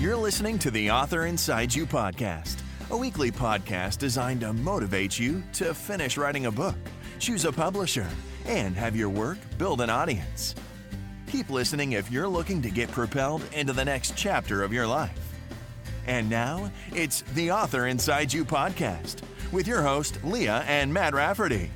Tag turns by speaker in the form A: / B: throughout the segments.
A: You're listening to the Author Inside You podcast, a weekly podcast designed to motivate you to finish writing a book, choose a publisher, and have your work build an audience. Keep listening if you're looking to get propelled into the next chapter of your life. And now, it's the Author Inside You podcast with your host, Leah and Matt Rafferty.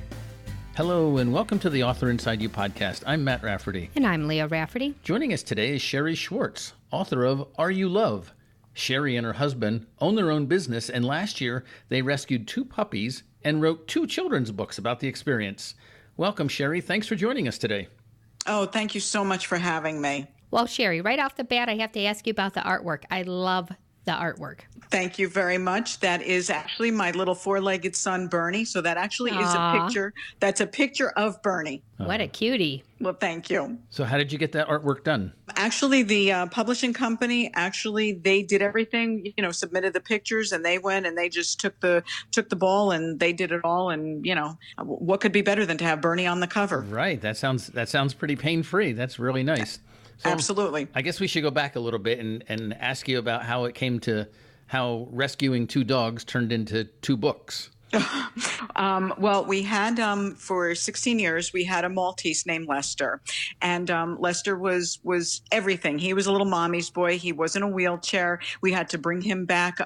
B: Hello, and welcome to the Author Inside You podcast. I'm Matt Rafferty.
C: And I'm Leah Rafferty.
B: Joining us today is Sherri Schwartz, author of Are You Love? Sherri and her husband own their own business, and last year they rescued 2 puppies and wrote 2 children's books about the experience. Welcome, Sherri. Thanks for joining us today.
D: Oh, thank you so much for having me.
C: Well, Sherri, right off the bat, I have to ask you about the artwork. I love the artwork.
D: Thank you very much. That is actually my little 4-legged son, Bernie. So that actually is a picture. That's a picture of Bernie.
C: What a cutie.
D: Well, thank you.
B: So how did you get that artwork done?
D: Actually, the publishing company, they did everything, submitted the pictures, and they went and they just took the ball and they did it all. And, what could be better than to have Bernie on the cover?
B: Right. That sounds pretty pain-free. That's really nice. So
D: Absolutely.
B: I guess we should go back a little bit and ask you about how it came to how rescuing 2 dogs turned into 2 books.
D: Well, we had, for 16 years, we had a Maltese named Lester. And Lester was everything. He was a little mommy's boy. He was in a wheelchair. We had to bring him back,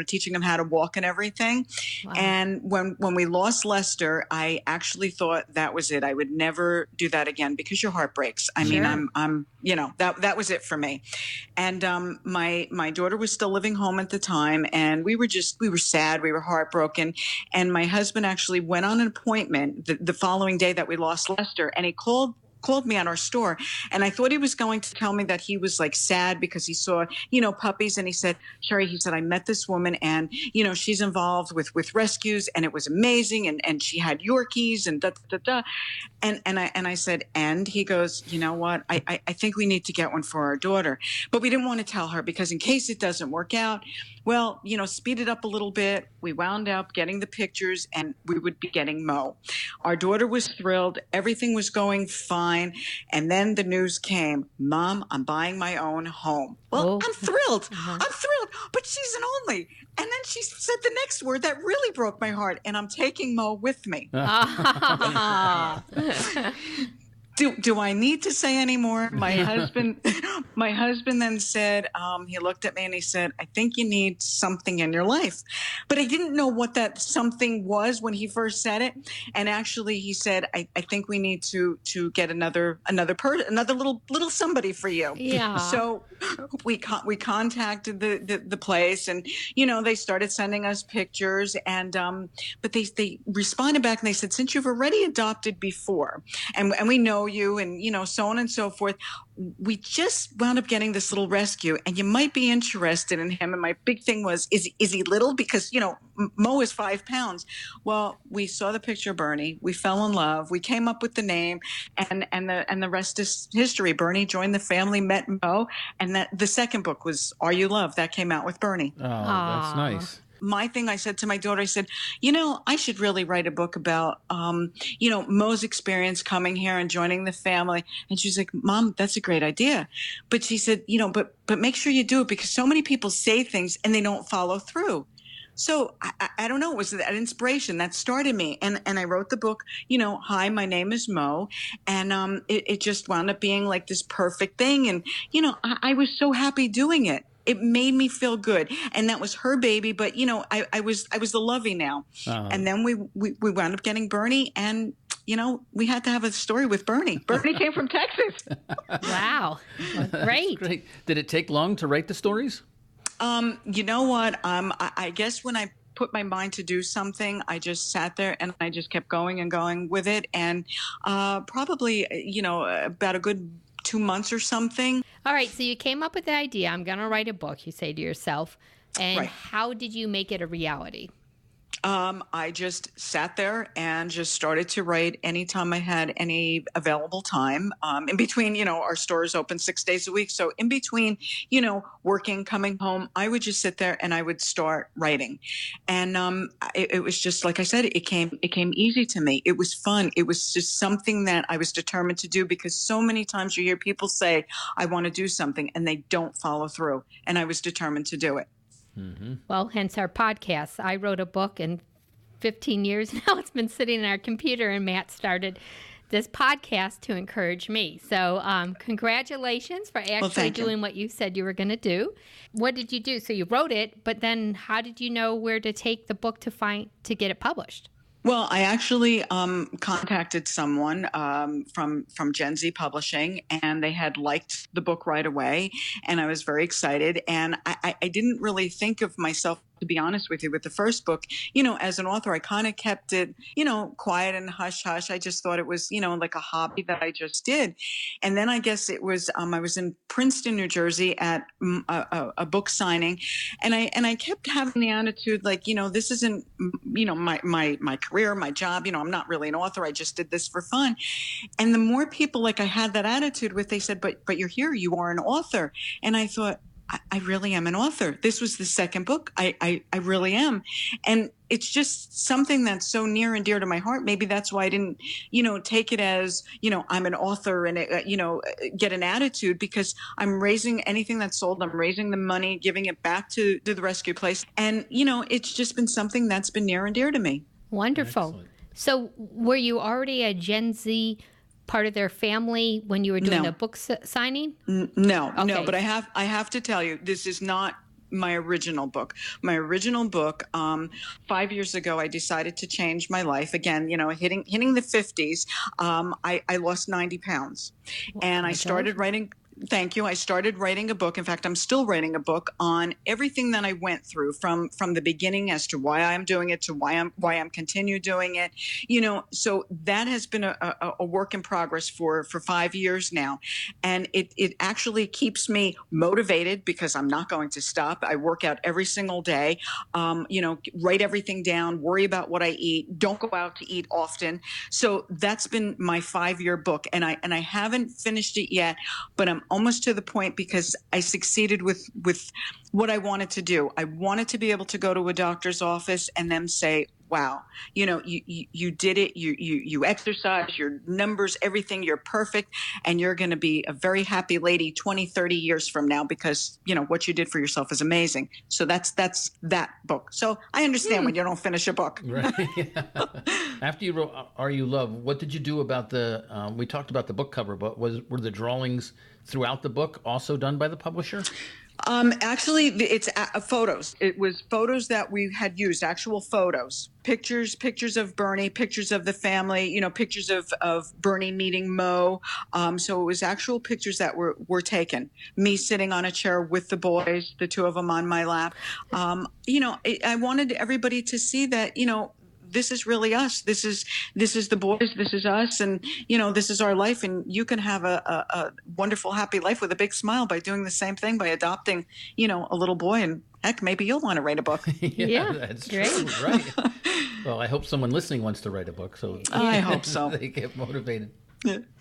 D: teaching him how to walk and everything. Wow. And when we lost Lester, I actually thought that was it. I would never do that again because your heart breaks. I mean, I'm that was it for me. And my daughter was still living home at the time, and we were sad. We were heartbroken. And my husband actually went on an appointment the following day that we lost Lester, and he called me at our store, and I thought he was going to tell me that he was like sad because he saw, puppies. And he said, Sherri, I met this woman, and, she's involved with rescues, and it was amazing. And she had Yorkies and da, da, da. And I said, and he goes, you know what? I think we need to get one for our daughter, but we didn't want to tell her because in case it doesn't work out, well, speed it up a little bit. We wound up getting the pictures, and we would be getting Mo. Our daughter was thrilled. Everything was going fine. And then the news came, Mom, I'm buying my own home. Well, I'm thrilled. I'm thrilled. But she's an only. And then she said the next word that really broke my heart, and I'm taking Mo with me. Do I need to say any more? My husband then said, he looked at me and he said, I think you need something in your life. But I didn't know what that something was when he first said it. And actually he said, I think we need to get another little somebody for you.
C: Yeah.
D: So we contacted the place, and, they started sending us pictures, and, but they responded back and they said, since you've already adopted before, and we know you, and so on and so forth, we just wound up getting this little rescue, and you might be interested in him. And my big thing was, is he little? Because Mo is 5 pounds. Well, we saw the picture of Bernie, we fell in love, we came up with the name, and the rest is history. Bernie joined the family, met Mo, and that the second book was Are You Love? That came out with Bernie.
B: Oh, that's nice.
D: My thing, I said to my daughter, I said, I should really write a book about, Mo's experience coming here and joining the family. And she's like, Mom, that's a great idea. But she said, but make sure you do it, because so many people say things and they don't follow through. So I don't know, it was that inspiration that started me. And I wrote the book, Hi, my name is Mo. And it just wound up being like this perfect thing. And, I was so happy doing it. It made me feel good. And that was her baby. But, I was the lovey now. Uh-huh. And then we wound up getting Bernie, and, we had to have a story with Bernie. Bernie came from Texas.
C: Wow. Great.
B: Great. Did it take long to write the stories?
D: You know what? I guess when I put my mind to do something, I just sat there and I just kept going and going with it. And probably, about a good 2 months or something.
C: All right. So you came up with the idea, I'm going to write a book, you say to yourself. And
D: right.
C: How did you make it a reality?
D: I just sat there and just started to write anytime I had any available time. In between, our stores open 6 days a week. So in between, working, coming home, I would just sit there and I would start writing. And it was just, like I said, it came easy to me. It was fun. It was just something that I was determined to do, because so many times you hear people say, I want to do something, and they don't follow through. And I was determined to do it.
B: Mm-hmm.
C: Well, hence our podcast. I wrote a book, and 15 years now it's been sitting in our computer, and Matt started this podcast to encourage me. So congratulations for actually doing what you said you were going to do. What did you do? So you wrote it, but then how did you know where to take the book to get it published?
D: Well, I actually contacted someone from Gen Z Publishing, and they had liked the book right away, and I was very excited. And I didn't really think of myself, to be honest with you, with the first book, as an author. I kind of kept it, quiet and hush hush. I just thought it was, like a hobby that I just did. And then I guess it was, I was in Princeton, New Jersey at a book signing, and I kept having the attitude like, this isn't, my career, my job, I'm not really an author. I just did this for fun. And the more people like I had that attitude with, they said, but you're here, you are an author. And I thought, I really am an author. This was the second book. I really am. And it's just something that's so near and dear to my heart. Maybe that's why I didn't, take it as, I'm an author and, get an attitude, because I'm raising anything that's sold. I'm raising the money, giving it back to the rescue place. And, it's just been something that's been near and dear to me.
C: Wonderful.
B: Excellent.
C: So were you already a Gen Z part of their family when you were doing a book signing?
D: No,
C: Okay.
D: no, but I have to tell you, this is not my original book. My original book, 5 years ago, I decided to change my life. Again, hitting the 50s, I lost 90 pounds. And I started writing. Thank you. I started writing a book. In fact, I'm still writing a book on everything that I went through from the beginning as to why I'm doing it, to why I'm continue doing it. So that has been a work in progress for 5 years now. And it actually keeps me motivated, because I'm not going to stop. I work out every single day, write everything down, worry about what I eat, don't go out to eat often. So that's been my 5-year book. And I haven't finished it yet, but I'm almost to the point, because I succeeded with what I wanted to do. I wanted to be able to go to a doctor's office and them say, wow, you did it. You exercise, your numbers, everything, you're perfect. And you're going to be a very happy lady 20, 30 years from now, because, what you did for yourself is amazing. So that's that book. So I understand when you don't finish a book.
B: Right. After you wrote Are You Love, what did you do about we talked about the book cover, but were the drawings throughout the book also done by the publisher?
D: Actually, it's photos. It was photos that we had used, actual photos, pictures of Bernie, pictures of the family, pictures of Bernie meeting Mo. So it was actual pictures that were taken. Me sitting on a chair with the boys, the two of them on my lap. I wanted everybody to see that, this is really us. This is the boys. This is us. And, this is our life. And you can have a wonderful, happy life with a big smile by doing the same thing, by adopting, a little boy. And heck, maybe you'll want to write a book.
C: Yeah,
B: that's
C: great.
B: true. Right. Well, I hope someone listening wants to write a book. So
D: I hope so.
B: They get motivated.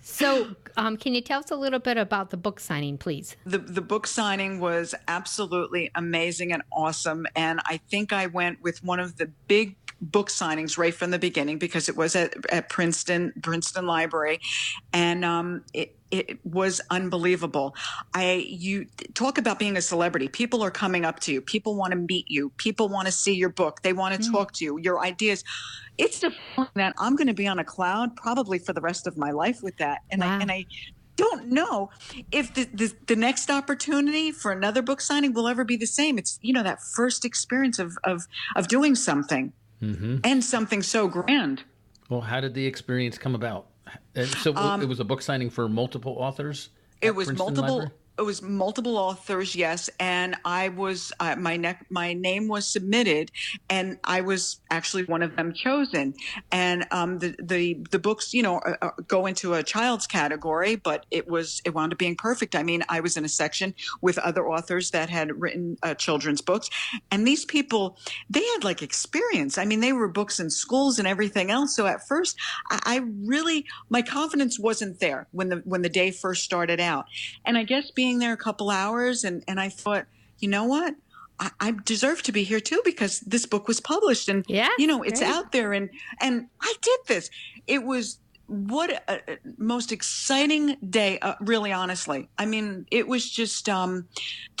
C: So can you tell us a little bit about the book signing, please?
D: The book signing was absolutely amazing and awesome. And I think I went with one of the big book signings right from the beginning, because it was at Princeton Library. And it was unbelievable. You talk about being a celebrity. People are coming up to you. People want to meet you. People want to see your book. They want to talk to you, your ideas. It's the feeling that I'm going to be on a cloud probably for the rest of my life with that. And
C: Wow.
D: I don't know if the next opportunity for another book signing will ever be the same. It's, that first experience of doing something.
B: Mm-hmm.
D: And something so grand.
B: Well, how did the experience come about? So it was a book signing for multiple authors?
D: It was multiple. It was multiple authors, yes, and I was my name was submitted, and I was actually one of them chosen. And the books, go into a child's category, but it wound up being perfect. I mean, I was in a section with other authors that had written children's books, and these people, they had like experience. I mean, they were books in schools and everything else. So at first, I really, my confidence wasn't there when the day first started out, and I guess being there a couple hours and I thought, you know what? I deserve to be here too, because this book was published and, it's out there. And I did this. It was what a most exciting day, really, honestly. I mean, it was just to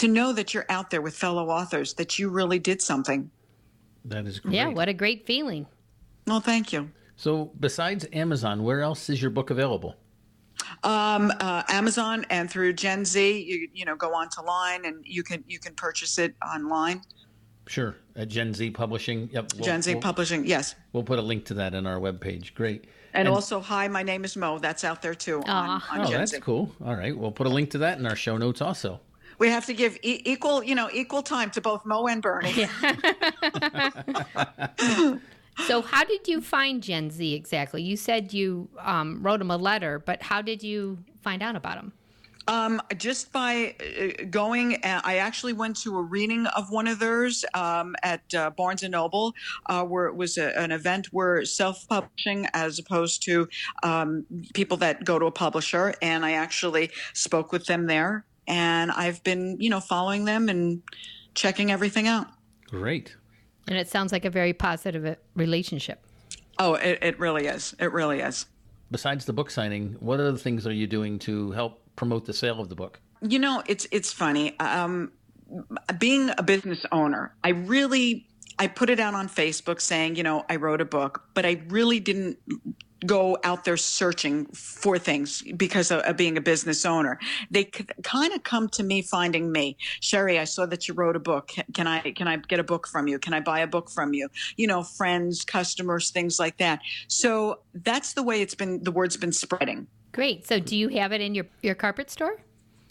D: know that you're out there with fellow authors, that you really did something.
B: That is great.
C: Yeah, what a great feeling.
D: Well, thank you.
B: So besides Amazon, where else is your book available?
D: Amazon and through Gen Z, you go onto line and you can purchase it online.
B: Sure, at Gen Z Publishing. Yep.
D: Gen Z Publishing, yes.
B: We'll put a link to that in our webpage. Great.
D: And also, hi, my name is Mo. That's out there too on Gen Z.
B: That's cool. All right, we'll put a link to that in our show notes also.
D: We have to give equal time to both Mo and Bernie.
C: So how did you find Gen Z exactly? You said you wrote them a letter, but how did you find out about them?
D: Just by going, I actually went to a reading of one of theirs at Barnes & Noble, where it was an event where self-publishing as opposed to people that go to a publisher. And I actually spoke with them there. And I've been, following them and checking everything out.
B: Great.
C: And it sounds like a very positive relationship.
D: Oh, it really is. It really is.
B: Besides the book signing, what other things are you doing to help promote the sale of the book?
D: It's funny. Being a business owner, I put it out on Facebook saying, I wrote a book, but I really didn't go out there searching for things because of being a business owner. They kind of come to me finding me. Sherri, I saw that you wrote a book. Can I get a book from you? Can I buy a book from you? Friends, customers, things like that. So that's the way the word's been spreading.
C: Great. So do you have it in your carpet store?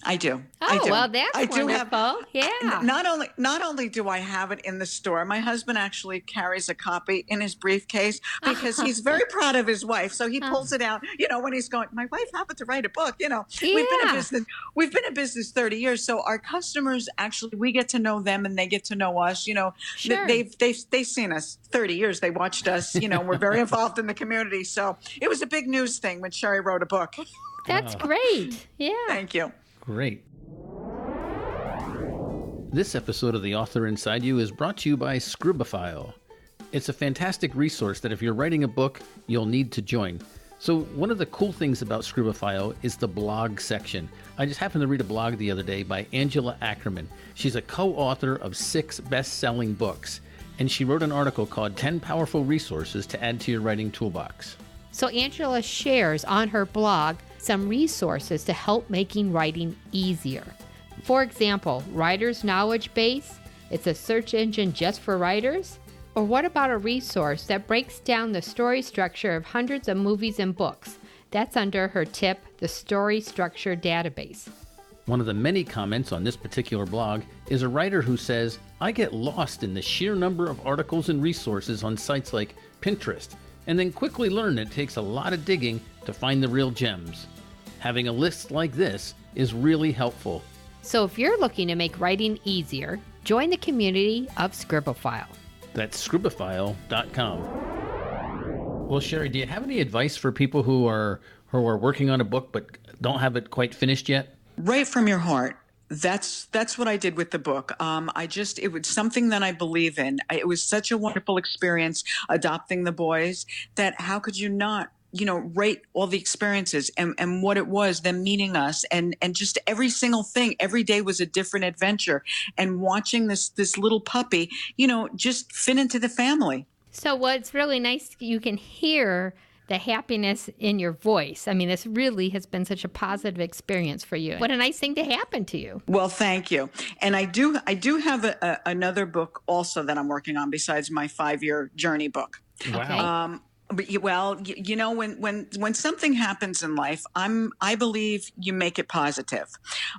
D: I do.
C: Oh,
D: I do.
C: Well, that's wonderful. Yeah.
D: Not only do I have it in the store, my husband actually carries a copy in his briefcase because he's very proud of his wife. So he pulls it out, when he's going, my wife happened to write a book,
C: Yeah.
D: We've been in business 30 years. So our customers, actually, we get to know them and they get to know us.
C: Sure.
D: They've seen us 30 years. They watched us, we're very involved in the community. So it was a big news thing when Sherri wrote a book.
C: That's great. Yeah.
D: Thank you.
B: Great. This episode of The Author Inside You is brought to you by Scribble File. It's a fantastic resource that if you're writing a book, you'll need to join. So one of the cool things about Scribble File is the blog section. I just happened to read a blog the other day by Angela Ackerman. She's a co-author of 6 best-selling books, and she wrote an article called 10 Powerful Resources to Add to Your Writing Toolbox.
C: So Angela shares on her blog some resources to help making writing easier. For example, Writer's Knowledge Base. It's a search engine just for writers. Or what about a resource that breaks down the story structure of hundreds of movies and books? That's under her tip, the Story Structure Database.
B: One of the many comments on this particular blog is a writer who says, I get lost in the sheer number of articles and resources on sites like Pinterest, and then quickly learn it takes a lot of digging to find the real gems. Having a list like this is really helpful.
C: So if you're looking to make writing easier, join the community of Scribble File.
B: That's scribblefile.com. Well, Sherri, do you have any advice for people who are working on a book but don't have it quite finished yet?
D: Write from your heart. That's what I did with the book. It was something that I believe in. It was such a wonderful experience adopting the boys that how could you not, rate all the experiences and what it was, them meeting us and just every single thing. Every day was a different adventure and watching this little puppy, just fit into the family.
C: So what's really nice, you can hear the happiness in your voice. I mean, this really has been such a positive experience for you. What a nice thing to happen to you.
D: Well, thank you. And I do have another book also that I'm working on besides my 5-year journey book.
C: Wow.
D: Well, you know, when something happens in life, I believe you make it positive.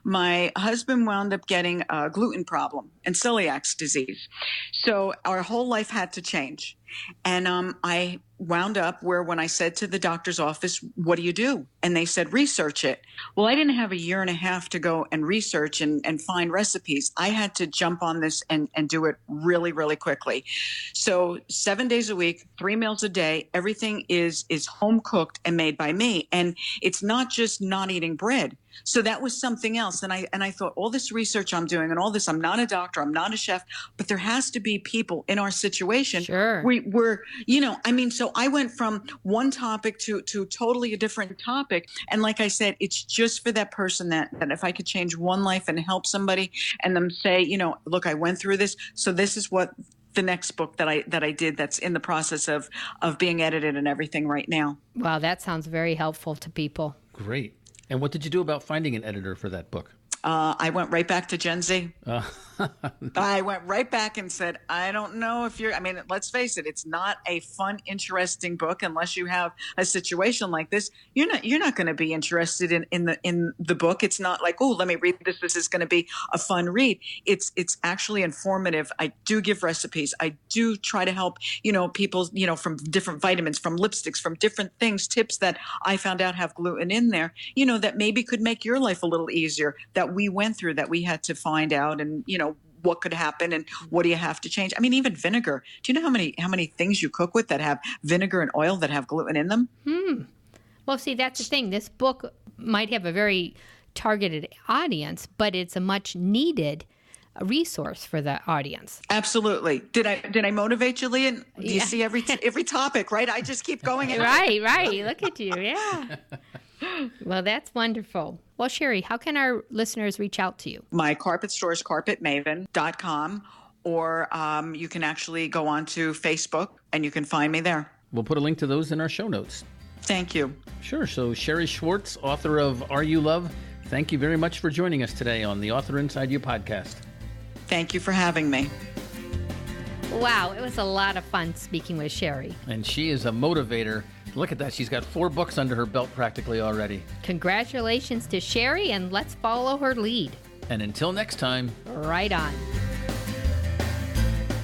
D: My husband wound up getting a gluten problem and celiac disease, so our whole life had to change. And I wound up where when I said to the doctor's office, what do you do? And they said, research it. Well, I didn't have a year and a half to go and research and find recipes. I had to jump on this and do it really, really quickly. So 7 days a week, 3 meals a day, everything is home cooked and made by me. And it's not just not eating bread. So that was something else. And I thought, all this research I'm doing and all this, I'm not a doctor, I'm not a chef, but there has to be people in our situation.
C: Sure.
D: We're, you know, I mean, so I went from one topic to totally a different topic. And like I said, it's just for that person that if I could change one life and help somebody and them say, you know, look, I went through this. So this is what the next book that I did that's in the process of being edited and everything right now.
C: Wow, that sounds very helpful to people.
B: Great. And what did you do about finding an editor for that book?
D: I went right back to Gen Z. I went right back and said, I don't know if I mean, let's face it, it's not a fun, interesting book unless you have a situation like this. You're not going to be interested in the book. It's not like, oh, let me read this. This is going to be a fun read. It's actually informative. I do give recipes. I do try to help, you know, people, you know, from different vitamins, from lipsticks, from different things, tips that I found out have gluten in there, you know, that maybe could make your life a little easier, that we went through, that we had to find out, and, you know, what could happen and what do you have to change? I mean, even vinegar. Do you know how many things you cook with that have vinegar and oil that have gluten in them?
C: Well, see, that's the thing. This book might have a very targeted audience, but it's a much needed resource for the audience.
D: Absolutely. Did I motivate you, Leah? Do you see every topic, right? I just keep going.
C: Right. Look at you. Yeah. Well, that's wonderful. Well, Sherri, how can our listeners reach out to you?
D: My carpet store is carpetmaven.com, or you can actually go on to Facebook and you can find me there.
B: We'll put a link to those in our show notes.
D: Thank you.
B: Sure. So Sherri Schwartz, author of Are You Love? Thank you very much for joining us today on the Author Inside You podcast.
D: Thank you for having me.
C: Wow, it was a lot of fun speaking with Sherri.
B: And she is a motivator. Look at that. She's got 4 books under her belt practically already.
C: Congratulations to Sherri, and let's follow her lead.
B: And until next time,
C: right on.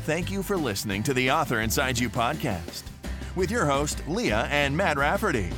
A: Thank you for listening to the Author Inside You podcast with your host, Leah and Matt Rafferty.